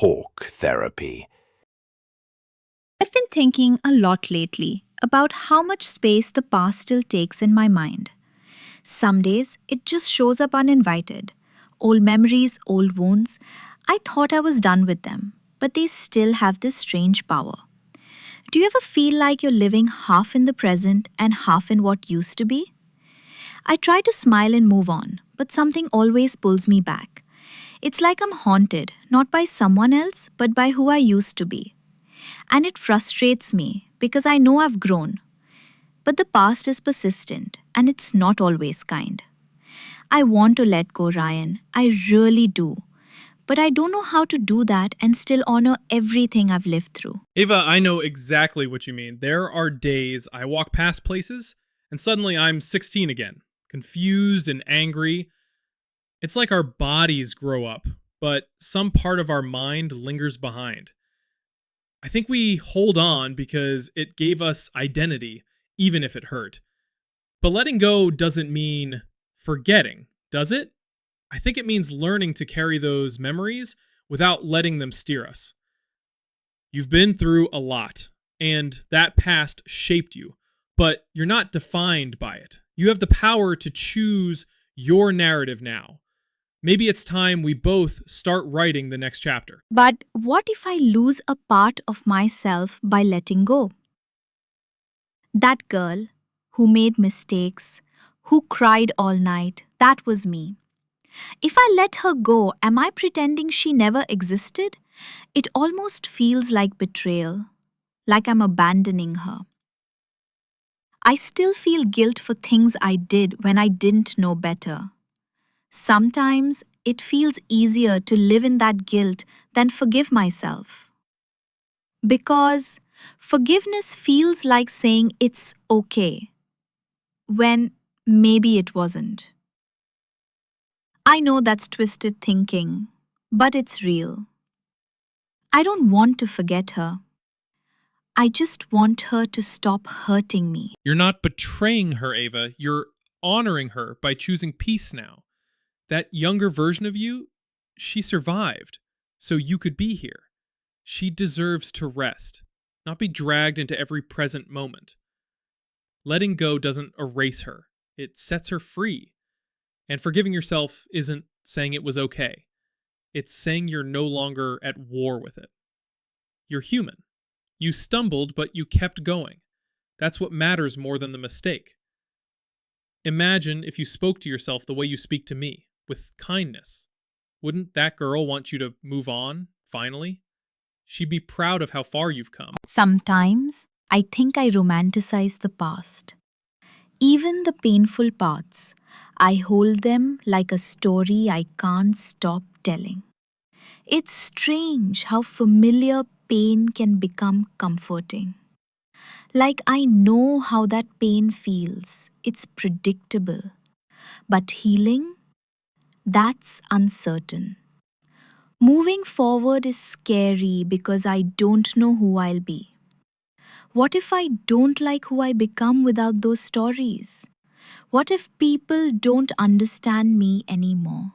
talk therapy. I've been thinking a lot lately about how much space the past still takes in my mind. Some days it just shows up uninvited. Old memories, old wounds. I thought I was done with them, but they still have this strange power. Do you ever feel like you're living half in the present and half in what used to be? I try to smile and move on, but something always pulls me back. It's like I'm haunted, not by someone else, but by who I used to be. And it frustrates me because I know I've grown. But the past is persistent and it's not always kind. I want to let go, Ryan. I really do. But I don't know how to do that and still honor everything I've lived through. Ava, I know exactly what you mean. There are days I walk past places and suddenly I'm 16 again, confused and angry. It's like our bodies grow up, but some part of our mind lingers behind. I think we hold on because it gave us identity, even if it hurt. But letting go doesn't mean forgetting, does it? I think it means learning to carry those memories without letting them steer us. You've been through a lot, and that past shaped you, but you're not defined by it. You have the power to choose your narrative now. Maybe it's time we both start writing the next chapter. But what if I lose a part of myself by letting go? That girl who made mistakes, who cried all night, that was me. If I let her go, am I pretending she never existed? It almost feels like betrayal, like I'm abandoning her. I still feel guilt for things I did when I didn't know better. Sometimes it feels easier to live in that guilt than forgive myself. Because forgiveness feels like saying it's okay, when maybe it wasn't. I know that's twisted thinking, but it's real. I don't want to forget her. I just want her to stop hurting me. You're not betraying her, Ava. You're honoring her by choosing peace now. That younger version of you, she survived, so you could be here. She deserves to rest, not be dragged into every present moment. Letting go doesn't erase her, it sets her free. And forgiving yourself isn't saying it was okay. It's saying you're no longer at war with it. You're human. You stumbled, but you kept going. That's what matters more than the mistake. Imagine if you spoke to yourself the way you speak to me, with kindness. Wouldn't that girl want you to move on, finally? She'd be proud of how far you've come. Sometimes I think I romanticize the past. Even the painful parts, I hold them like a story I can't stop telling. It's strange how familiar pain can become comforting. Like I know how that pain feels, it's predictable. But healing, that's uncertain. Moving forward is scary because I don't know who I'll be. What if I don't like who I become without those stories? What if people don't understand me anymore?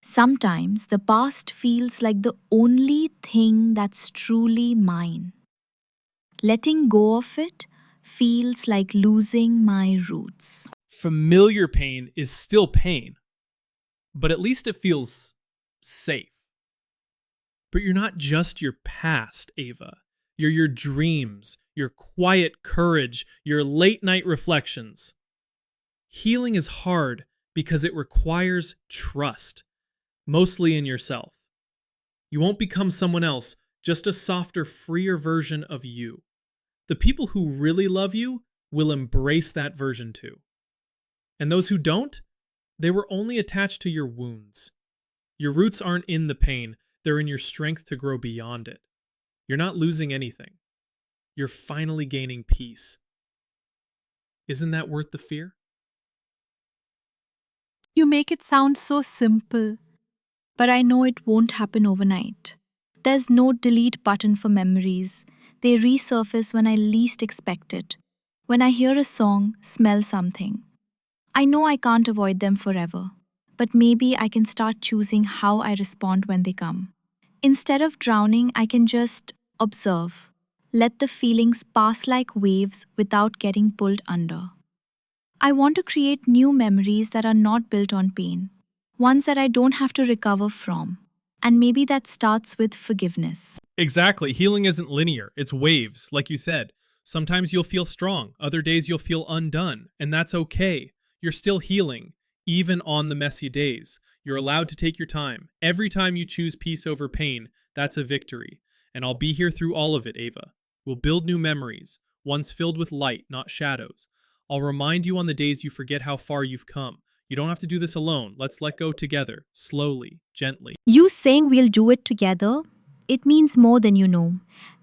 Sometimes the past feels like the only thing that's truly mine. Letting go of it feels like losing my roots. Familiar pain is still pain, but at least it feels safe. But you're not just your past, Ava. You're your dreams, your quiet courage, your late night reflections. Healing is hard because it requires trust, mostly in yourself. You won't become someone else, just a softer, freer version of you. The people who really love you will embrace that version too. And those who don't, they were only attached to your wounds. Your roots aren't in the pain, they're in your strength to grow beyond it. You're not losing anything. You're finally gaining peace. Isn't that worth the fear? You make it sound so simple, but I know it won't happen overnight. There's no delete button for memories. They resurface when I least expect it. When I hear a song, smell something. I know I can't avoid them forever, but maybe I can start choosing how I respond when they come. Instead of drowning, I can just observe. Let the feelings pass like waves without getting pulled under. I want to create new memories that are not built on pain, ones that I don't have to recover from. And maybe that starts with forgiveness. Exactly. Healing isn't linear, it's waves, like you said. Sometimes you'll feel strong, other days you'll feel undone, and that's okay. You're still healing, even on the messy days. You're allowed to take your time. Every time you choose peace over pain, that's a victory. And I'll be here through all of it, Ava. We'll build new memories, ones filled with light, not shadows. I'll remind you on the days you forget how far you've come. You don't have to do this alone. Let's let go together, slowly, gently. You saying we'll do it together? It means more than you know.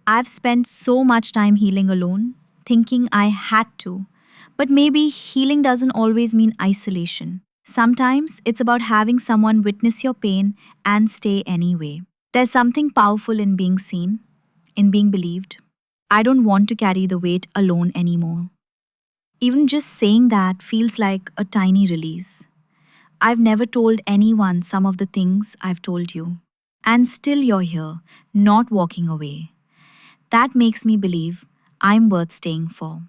I've spent so much time healing alone, thinking I had to. But maybe healing doesn't always mean isolation. Sometimes it's about having someone witness your pain and stay anyway. There's something powerful in being seen, in being believed. I don't want to carry the weight alone anymore. Even just saying that feels like a tiny release. I've never told anyone some of the things I've told you. And still you're here, not walking away. That makes me believe I'm worth staying for.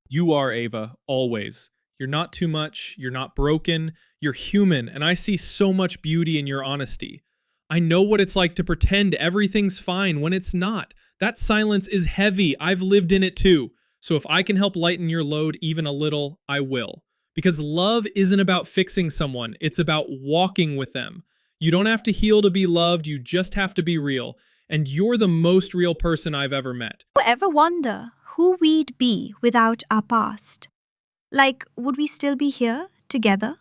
You are, Ava, always. You're not too much, you're not broken, you're human, and I see so much beauty in your honesty. I know what it's like to pretend everything's fine when it's not. That silence is heavy. I've lived in it too. So if I can help lighten your load even a little, I will. Because love isn't about fixing someone, it's about walking with them. You don't have to heal to be loved, you just have to be real. And you're the most real person I've ever met. Do you ever wonder who we'd be without our past? Like, would we still be here together?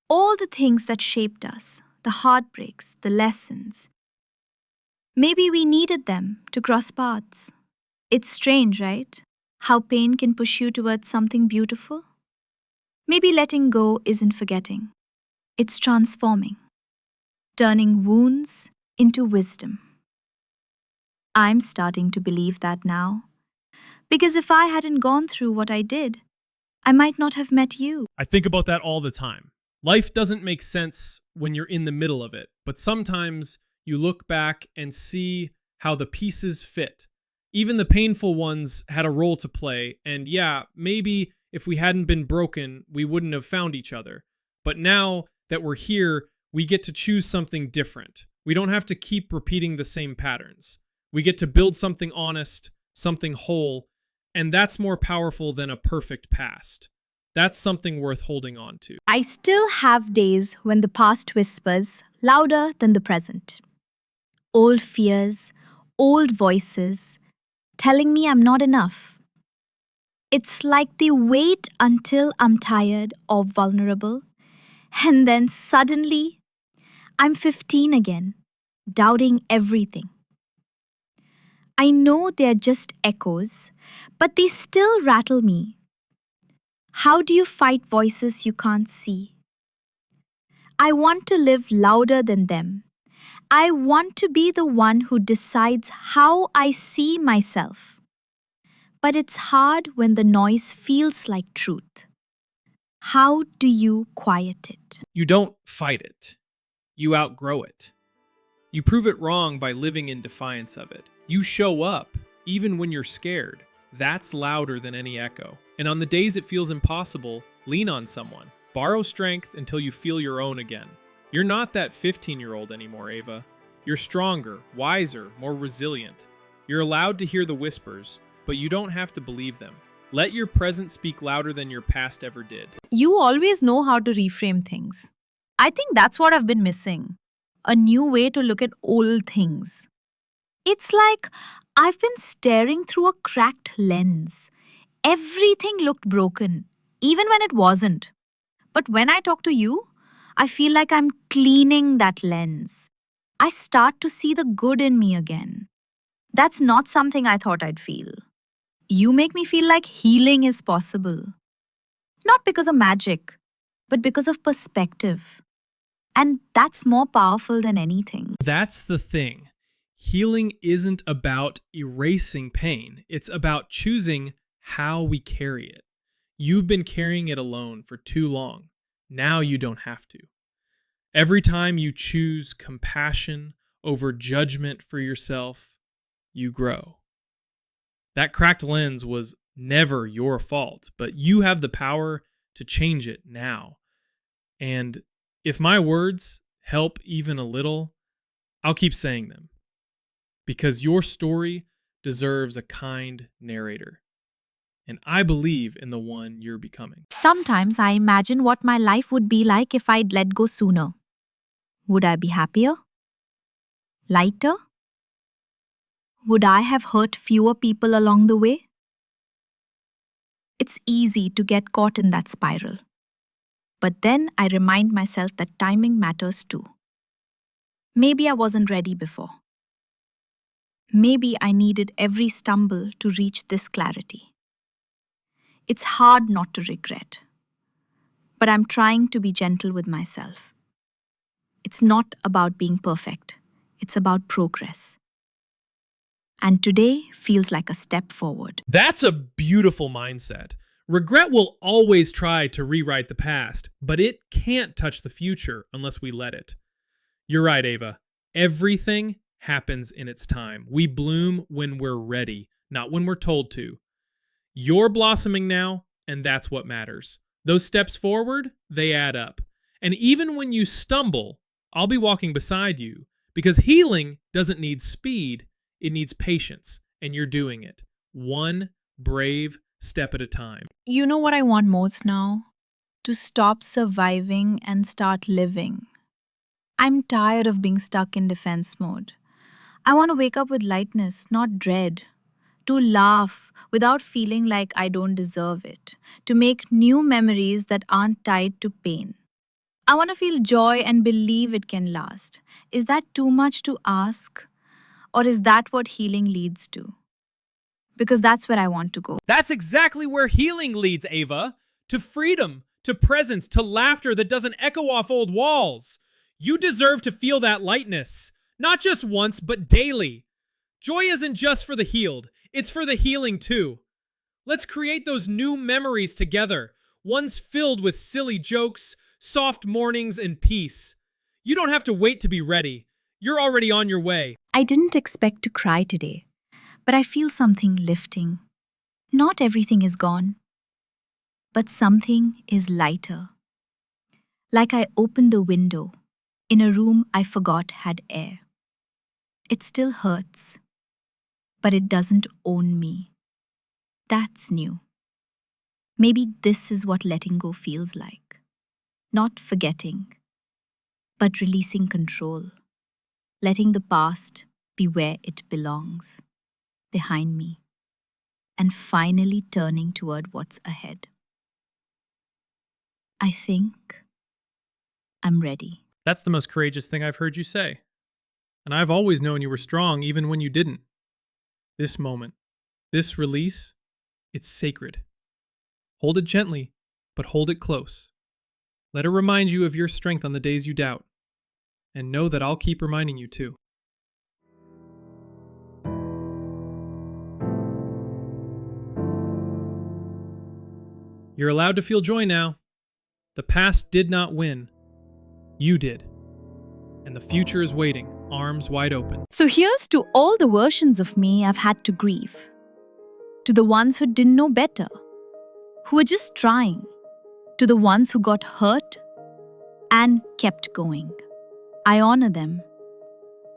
All the things that shaped us, the heartbreaks, the lessons. Maybe we needed them to cross paths. It's strange, right? How pain can push you towards something beautiful? Maybe letting go isn't forgetting, it's transforming, turning wounds into wisdom. I'm starting to believe that now. Because if I hadn't gone through what I did, I might not have met you. I think about that all the time. Life doesn't make sense when you're in the middle of it, but sometimes you look back and see how the pieces fit. Even the painful ones had a role to play, and yeah, maybe if we hadn't been broken, we wouldn't have found each other. But now that we're here, we get to choose something different. We don't have to keep repeating the same patterns. We get to build something honest, something whole, and that's more powerful than a perfect past. That's something worth holding on to. I still have days when the past whispers louder than the present. Old fears, old voices, telling me I'm not enough. It's like they wait until I'm tired or vulnerable, and then suddenly I'm 15 again, doubting everything. I know they're just echoes, but they still rattle me. How do you fight voices you can't see? I want to live louder than them. I want to be the one who decides how I see myself. But it's hard when the noise feels like truth. How do you quiet it? You don't fight it. You outgrow it. You prove it wrong by living in defiance of it. You show up, even when you're scared. That's louder than any echo. And on the days it feels impossible, lean on someone. Borrow strength until you feel your own again. You're not that 15-year-old anymore, Ava. You're stronger, wiser, more resilient. You're allowed to hear the whispers, but you don't have to believe them. Let your present speak louder than your past ever did. You always know how to reframe things. I think that's what I've been missing. A new way to look at old things. It's like I've been staring through a cracked lens. Everything looked broken, even when it wasn't. But when I talk to you, I feel like I'm cleaning that lens. I start to see the good in me again. That's not something I thought I'd feel. You make me feel like healing is possible. Not because of magic, but because of perspective. And that's more powerful than anything. That's the thing. Healing isn't about erasing pain. It's about choosing how we carry it. You've been carrying it alone for too long. Now you don't have to. Every time you choose compassion over judgment for yourself, you grow. That cracked lens was never your fault, but you have the power to change it now. And if my words help even a little, I'll keep saying them. Because your story deserves a kind narrator. And I believe in the one you're becoming. Sometimes I imagine what my life would be like if I'd let go sooner. Would I be happier? Lighter? Would I have hurt fewer people along the way? It's easy to get caught in that spiral. But then I remind myself that timing matters too. Maybe I wasn't ready before. Maybe I needed every stumble to reach this clarity. It's hard not to regret. But I'm trying to be gentle with myself. It's not about being perfect. It's about progress. And today feels like a step forward. That's a beautiful mindset. Regret will always try to rewrite the past, but it can't touch the future unless we let it. You're right, Ava. Everything happens in its time. We bloom when we're ready, not when we're told to. You're blossoming now, and that's what matters. Those steps forward, they add up. And even when you stumble, I'll be walking beside you, because healing doesn't need speed, it needs patience, and you're doing it. One brave step at a time. You know what I want most now? To stop surviving and start living. I'm tired of being stuck in defense mode. I want to wake up with lightness, not dread. To laugh without feeling like I don't deserve it. To make new memories that aren't tied to pain. I want to feel joy and believe it can last. Is that too much to ask? Or is that what healing leads to? Because that's where I want to go. That's exactly where healing leads, Ava. To freedom, to presence, to laughter that doesn't echo off old walls. You deserve to feel that lightness. Not just once, but daily. Joy isn't just for the healed. It's for the healing too. Let's create those new memories together. Ones filled with silly jokes, soft mornings, and peace. You don't have to wait to be ready. You're already on your way. I didn't expect to cry today, but I feel something lifting. Not everything is gone, but something is lighter. Like I opened a window in a room I forgot had air. It still hurts, but it doesn't own me. That's new. Maybe this is what letting go feels like. Not forgetting, but releasing control. Letting the past be where it belongs, behind me, and finally turning toward what's ahead. I think I'm ready. That's the most courageous thing I've heard you say. And I've always known you were strong even when you didn't. This moment, this release, it's sacred. Hold it gently, but hold it close. Let it remind you of your strength on the days you doubt. And know that I'll keep reminding you too. You're allowed to feel joy now. The past did not win. You did. And the future is waiting, arms wide open. So here's to all the versions of me I've had to grieve. To the ones who didn't know better, who were just trying. To the ones who got hurt and kept going. I honor them,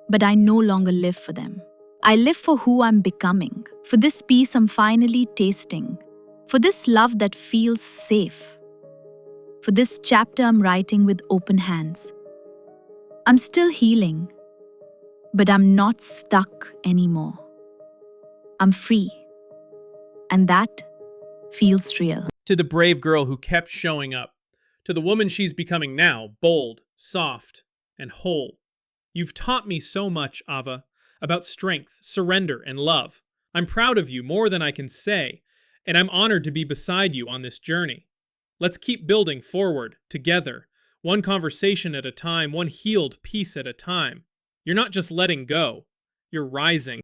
but I no longer live for them. I live for who I'm becoming, for this peace I'm finally tasting, for this love that feels safe, for this chapter I'm writing with open hands. I'm still healing, but I'm not stuck anymore. I'm free, and that feels real. To the brave girl who kept showing up. To the woman she's becoming now, bold, soft, and whole. You've taught me so much, Ava, about strength, surrender, and love. I'm proud of you more than I can say, and I'm honored to be beside you on this journey. Let's keep building forward, together, one conversation at a time, one healed piece at a time. You're not just letting go, you're rising.